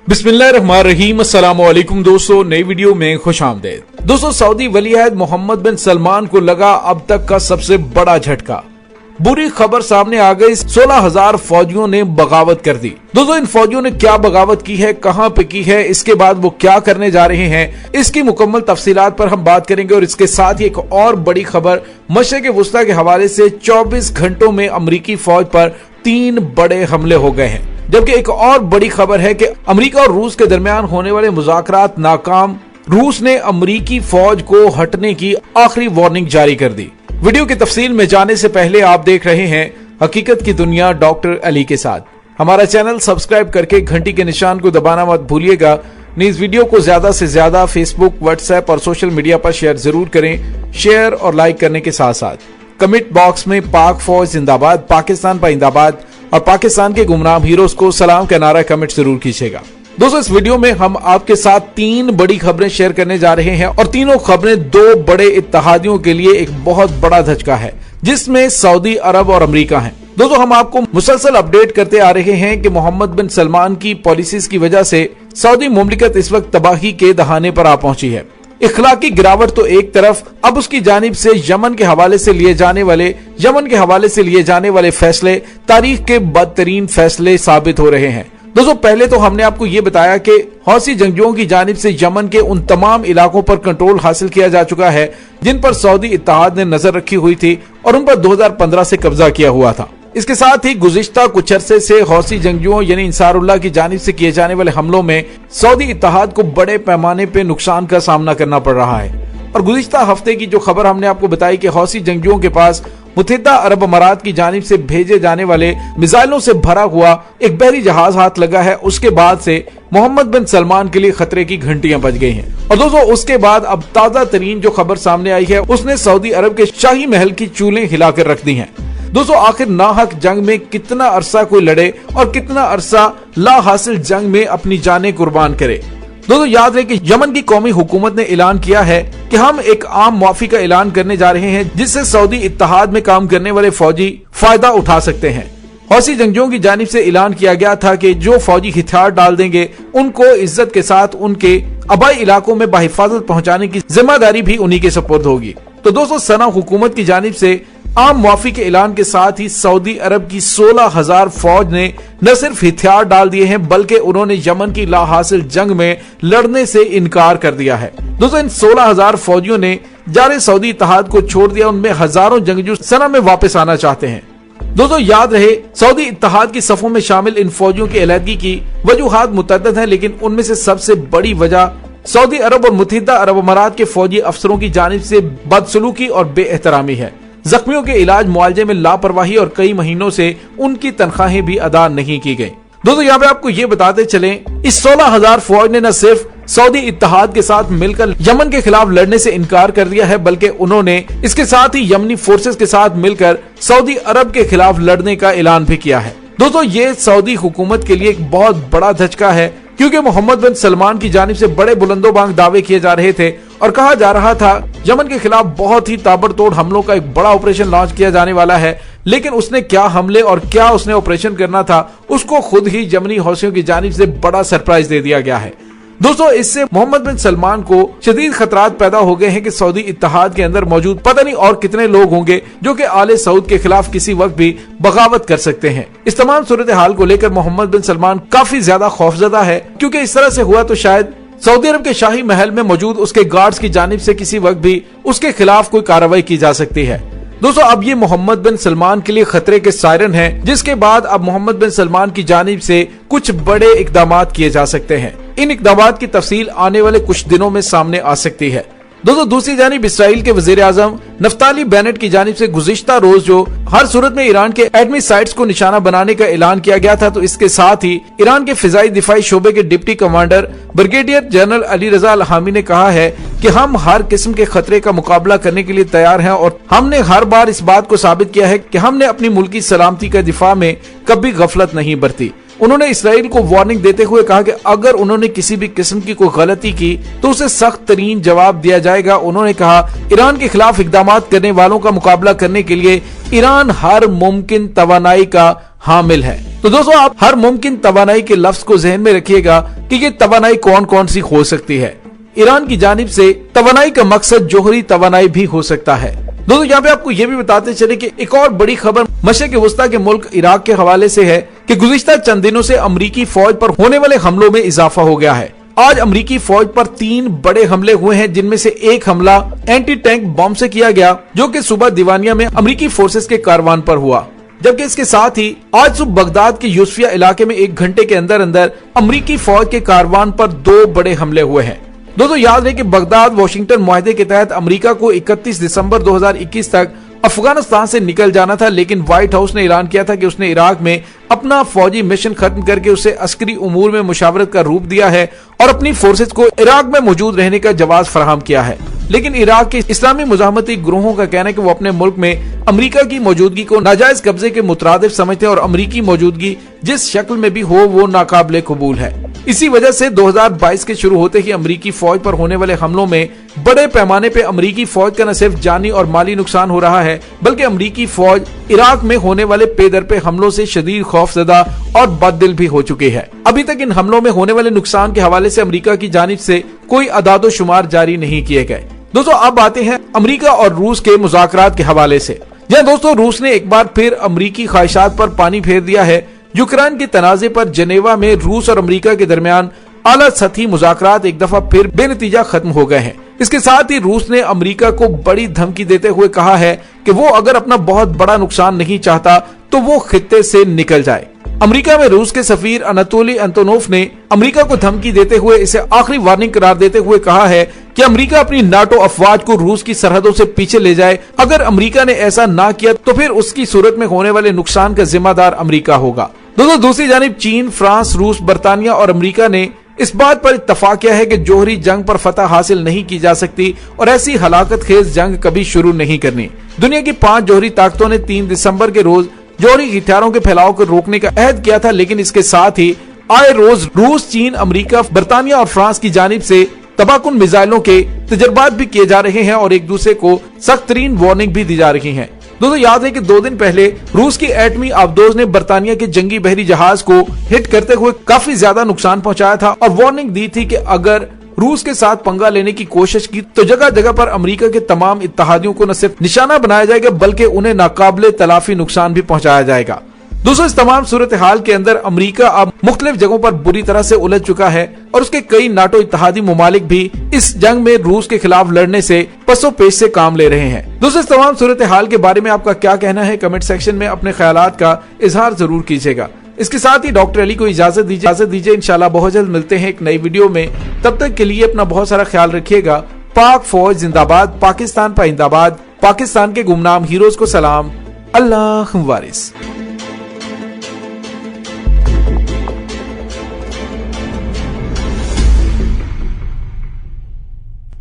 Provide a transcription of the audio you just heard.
बिस्मिल्लाहिर्रहमानिर्रहीम। अस्सलाम वालेकुम दोस्तों, नई वीडियो में खुश आमदेद। दोस्तों, सऊदी वलीअहद मोहम्मद बिन सलमान को लगा अब तक का सबसे बड़ा झटका। बुरी खबर सामने आ गई, 16,000 फौजियों ने बगावत कर दी। दोस्तों, इन फौजियों ने क्या बगावत की है, कहां पे की है, इसके बाद वो क्या करने जा रहे हैं, इसकी मुकम्मल तफसीलात पर हम बात करेंगे। और इसके साथ ही एक और बड़ी खबर मशरिक़ वुस्ता के हवाले से 24 घंटों में अमरीकी फौज पर 3 बड़े हमले हो गए हैं। जबकि एक और बड़ी खबर है कि अमेरिका और रूस के दरमियान होने वाले मुज़ाकरात नाकाम। रूस ने अमेरिकी फौज को हटने की आखिरी वार्निंग जारी कर दी। वीडियो की तफसील में जाने से पहले आप देख रहे हैं हकीकत की दुनिया डॉक्टर अली के साथ। हमारा चैनल सब्सक्राइब करके घंटी के निशान को दबाना मत भूलिएगा। इस वीडियो को ज्यादा से ज्यादा फेसबुक, व्हाट्सएप और सोशल मीडिया पर शेयर जरूर करें। शेयर और लाइक करने के साथ साथ कमेंट बॉक्स में पाक फौज जिंदाबाद, पाकिस्तान पाइंदाबाद और पाकिस्तान के गुमनाम हीरोज को सलाम का नारा कमेंट जरूर कीजिएगा। दोस्तों, इस वीडियो में हम आपके साथ 3 बड़ी खबरें शेयर करने जा रहे हैं और तीनों खबरें 2 बड़े इत्तेहादियों के लिए एक बहुत बड़ा धचका है, जिसमें सऊदी अरब और अमेरिका हैं। दोस्तों, हम आपको मुसलसल अपडेट करते आ रहे हैं कि मोहम्मद बिन सलमान की पॉलिसीज की वजह से सऊदी मुमलिकत इस वक्त तबाही के दहाने पर आ पहुंची है। इखलाकी गिरावट तो एक तरफ, अब उसकी जानिब से यमन के हवाले से लिए जाने वाले फैसले तारीख के बदतरीन फैसले साबित हो रहे हैं। दोस्तों, पहले तो हमने आपको ये बताया कि हौसी जंगजुओं की जानिब से यमन के उन तमाम इलाकों पर कंट्रोल हासिल किया जा चुका है जिन पर सऊदी इत्तेहाद ने नजर रखी हुई थी और उन पर 2015 से कब्जा किया हुआ था। इसके साथ ही गुज़िश्ता कुछ अरसे से हौसी जंगजुओं यानी इंसारुल्लाह की जानिब से किए जाने वाले हमलों में सऊदी इत्तेहाद को बड़े पैमाने पे नुकसान का सामना करना पड़ रहा है। और गुज़िश्ता हफ्ते की जो खबर हमने आपको बताई कि हौसी जंगजुओं के पास मुत्तहिदा अरब अमारात की जानिब से भेजे जाने वाले मिसाइलों से भरा हुआ एक बहरी जहाज हाथ लगा है, उसके बाद से मोहम्मद बिन सलमान के लिए खतरे की घंटियां बज गई हैं। और दोस्तों, उसके बाद अब ताजा तरीन जो खबर सामने आई है, उसने सऊदी अरब के शाही महल की चूलें हिलाकर रख दी हैं। दोस्तों, आखिर नाहक जंग में कितना अरसा कोई लड़े और कितना अरसा ला हासिल जंग में अपनी जानें कुर्बान करे। दोस्तों, याद रहे कि यमन की कौमी हुकूमत ने ऐलान किया है कि हम एक आम मुआफी का ऐलान करने जा रहे हैं जिससे सऊदी इत्तेहाद में काम करने वाले फौजी फायदा उठा सकते हैं। हौसी जंगजुओं की जानिब से ऐलान किया गया था कि जो फौजी हथियार डाल देंगे उनको इज्जत के साथ उनके आबाई इलाकों में बाहिफाजत पहुंचाने की जिम्मेदारी भी उन्हीं के सुपुर्द होगी। तो दोस्तों, सना हुकूमत की जानिब से आम मुआफी के ऐलान के साथ ही सऊदी अरब की 16,000 फौज ने न सिर्फ हथियार डाल दिए हैं बल्कि उन्होंने यमन की ला हासिल जंग में लड़ने से इनकार कर दिया है। दोस्तों, इन 16,000 फौजियों ने जारे सऊदी इत्तेहाद को छोड़ दिया। उनमें हजारों जंगजू सना में वापस आना चाहते हैं। दोस्तों, याद रहे सऊदी इत्तेहाद की सफों में शामिल इन फौजियों की अलहदगी की वजूहात मुतअद्दिद हैं, लेकिन उनमें से सबसे बड़ी वजह सऊदी अरब और मुत्तहिदा अरब अमारात के फौजी अफसरों की जानिब से बदसलूकी और बेएहतरामी है। जख्मियों के इलाज मुआवजे में लापरवाही और कई महीनों से उनकी तनख्वाहें भी अदा नहीं की गई। दोस्तों, यहाँ पे आपको ये बताते चलें, इस 16,000 फौज ने न सिर्फ सऊदी इत्तेहाद के साथ मिलकर यमन के खिलाफ लड़ने से इनकार कर दिया है बल्कि उन्होंने इसके साथ ही यमनी फोर्सेस के साथ मिलकर सऊदी अरब के खिलाफ लड़ने का ऐलान भी किया है। दोस्तों, ये सऊदी हुकूमत के लिए एक बहुत बड़ा धचका है क्योंकि मोहम्मद बिन सलमान की जानिब से बड़े बुलंदोबांग दावे किए जा रहे थे और कहा जा रहा था यमन के खिलाफ बहुत ही ताबड़तोड़ हमलों का एक बड़ा ऑपरेशन लॉन्च किया जाने वाला है। लेकिन उसने क्या हमले और क्या उसने ऑपरेशन करना था, उसको खुद ही यमनी हौसियों की जानिब से बड़ा सरप्राइज दे दिया गया है। दोस्तों, इससे मोहम्मद बिन सलमान को शदीद खतरात पैदा हो गए हैं कि सऊदी इत्तेहाद के अंदर मौजूद पता नहीं और कितने लोग होंगे जो कि आले सऊद के खिलाफ किसी वक्त भी बगावत कर सकते हैं। इस तमाम सूरत हाल को लेकर मोहम्मद बिन सलमान काफी ज्यादा खौफजदा है क्योंकि इस तरह से हुआ तो शायद सऊदी अरब के शाही महल में मौजूद उसके गार्ड्स की जानिब से किसी वक्त भी उसके खिलाफ कोई कार्रवाई की जा सकती है। दोस्तों, अब ये मोहम्मद बिन सलमान के लिए खतरे के सायरन हैं, जिसके बाद अब मोहम्मद बिन सलमान की जानिब से कुछ बड़े इकदामात किए जा सकते हैं। इन इकदामात की तफसील आने वाले कुछ दिनों में सामने आ सकती है। दोस्तों, दूसरी जानिब इसराइल के वजीर आजम नफ्ताली बेनेट की जानिब से गुज़िश्ता रोज जो हर सूरत में ईरान के एटमी साइट्स को निशाना बनाने का ऐलान किया गया था, तो इसके साथ ही ईरान के फिजाई दिफाई शोबे के deputy commander brigadier general Alireza Elhami ने कहा है कि हम हर किस्म के खतरे का मुकाबला करने के लिए तैयार हैं और हमने हर बार इस बात को साबित किया है कि हमने अपनी मुल्की सलामती का दिफा में कभी गफलत नहीं बरती। उन्होंने इसराइल को वार्निंग देते हुए कहा कि अगर उन्होंने किसी भी किस्म की कोई गलती की तो उसे सख्त तरीन जवाब दिया जाएगा। उन्होंने कहा ईरान के खिलाफ इकदाम करने वालों का मुकाबला करने के लिए ईरान हर मुमकिन तवानाई का हामिल है। तो दोस्तों आप हर मुमकिन तवानाई के लफ्ज को जहन में रखिएगा कि ये तवानाई कौन कौन सी हो सकती है। ईरान की जानिब से तवानाई का मकसद जोहरी तवानाई भी हो सकता है। दोस्तों यहाँ पे आपको ये भी बताते चले कि एक और बड़ी खबर मशरिक़ वस्ता के मुल्क इराक के हवाले से है कि गुज़िश्ता चंद दिनों से अमरीकी फौज पर होने वाले हमलों में इजाफा हो गया है। आज अमरीकी फौज पर 3 बड़े हमले हुए हैं, जिनमें से एक हमला एंटी टैंक बम से किया गया जो कि सुबह दीवानिया में अमरीकी फोर्सेस के कारवान पर हुआ। जबकि इसके साथ ही आज सुबह बगदाद के यूसुफिया इलाके में 1 घंटे के अंदर अंदर अमरीकी फौज के कारवान पर 2 बड़े हमले हुए हैं। दोस्तों याद रहे कि बगदाद वाशिंगटन मुआहदे के तहत अमेरिका को 31 दिसंबर 2021 तक अफगानिस्तान से निकल जाना था, लेकिन व्हाइट हाउस ने ऐलान किया था कि उसने इराक में अपना फौजी मिशन खत्म करके उसे अस्करी उमूर में मुशावरत का रूप दिया है और अपनी फोर्सेस को इराक में मौजूद रहने का जवाब फराहम किया है। लेकिन इराक के इस्लामी मुजाहमती ग्रोहों का कहना है कि वो अपने मुल्क में अमेरिका की मौजूदगी को नाजायज कब्जे के मुतरादिफ समझते हैं और अमेरिकी मौजूदगी जिस शक्ल में भी हो वो नाकाबिले कबूल है। इसी वजह से 2022 के शुरू होते ही अमेरिकी फौज पर होने वाले हमलों में बड़े पैमाने पे अमेरिकी फौज का न सिर्फ जानी और माली नुकसान हो रहा है, बल्कि अमेरिकी फौज इराक में होने वाले पेदर पे हमलों से शदीद खौफजदा और बददिल भी हो चुकी है। अभी तक इन हमलों में होने वाले नुकसान के हवाले से अमेरिका की जानिब से कोई अदादो शुमार जारी नहीं किए गए। दोस्तों अब आते हैं अमेरिका और रूस के मुज़ाकरात के हवाले से। जहाँ दोस्तों रूस ने एक बार फिर अमेरिकी ख्वाहिशात पर पानी फेर दिया है। यूक्रेन के तनाज़े पर जेनेवा में रूस और अमेरिका के दरमियान आला सतही मुज़ाकरात एक दफा फिर बेनतीजा खत्म हो गए हैं। इसके साथ ही रूस ने अमेरिका को बड़ी धमकी देते हुए कहा है कि वो अगर अपना बहुत बड़ा नुकसान नहीं चाहता तो वो खित्ते से निकल जाए। अमेरिका में रूस के सफीर अनातोली अंतोनोफ ने अमेरिका को धमकी देते हुए इसे आखिरी वार्निंग करार देते हुए कहा है कि अमेरिका अपनी नाटो अफवाज को रूस की सरहदों से पीछे ले जाए। अगर अमेरिका ने ऐसा ना किया तो फिर उसकी सूरत में होने वाले नुकसान का जिम्मेदार अमेरिका होगा। दोस्तों दूसरी जानिब चीन, फ्रांस, रूस, बरतानिया और अमेरिका ने इस बात पर इत्तफाक किया है कि जोहरी जंग पर फतह हासिल नहीं की जा सकती और ऐसी हलाकत खेज जंग कभी शुरू नहीं करनी। दुनिया की 5 जोहरी ताकतों ने 3 दिसंबर के रोज जोहरी हथियारों के फैलाव को रोकने का अहद किया था, लेकिन इसके साथ ही आए रोज रूस, चीन, अमेरिका, बरतानिया और फ्रांस की जानिब से तबाहकुन मिसाइलों के तजर्बात भी किए जा रहे हैं और एक दूसरे को सख्त तरीन वार्निंग भी दी जा रही है। दोस्तों याद है कि 2 दिन पहले रूस की एटमी आबदोज ने बरतानिया के जंगी बहरी जहाज को हिट करते हुए काफी ज्यादा नुकसान पहुंचाया था और वार्निंग दी थी कि अगर रूस के साथ पंगा लेने की कोशिश की तो जगह जगह पर अमेरिका के तमाम इत्तेहादियों को न सिर्फ निशाना बनाया जाएगा बल्कि उन्हें नाकाबिले तलाफी नुकसान भी पहुंचाया जाएगा। दोस्तों इस तमाम सूरत हाल के अंदर अमेरिका अब मुख्तलिफ जगहों पर बुरी तरह से उलझ चुका है और उसके कई नाटो इत्तेहादी ममालिक भी इस जंग में रूस के खिलाफ लड़ने से पसो पेश से काम ले रहे हैं। दोस्तों इस तमाम सूरत हाल के बारे में आपका क्या कहना है, कमेंट सेक्शन में अपने ख्यालात का इजहार जरूर कीजिएगा। इसके साथ ही डॉक्टर अली को इजाजत दीजिए। इंशाल्लाह बहुत जल्द मिलते हैं एक नई वीडियो में। तब तक के लिए अपना बहुत सारा ख्याल रखिएगा। पाक फौज जिंदाबाद, पाकिस्तान पाइंदाबाद, पाकिस्तान के गुमनाम हीरोज को सलाम, अल्लाह वारिस।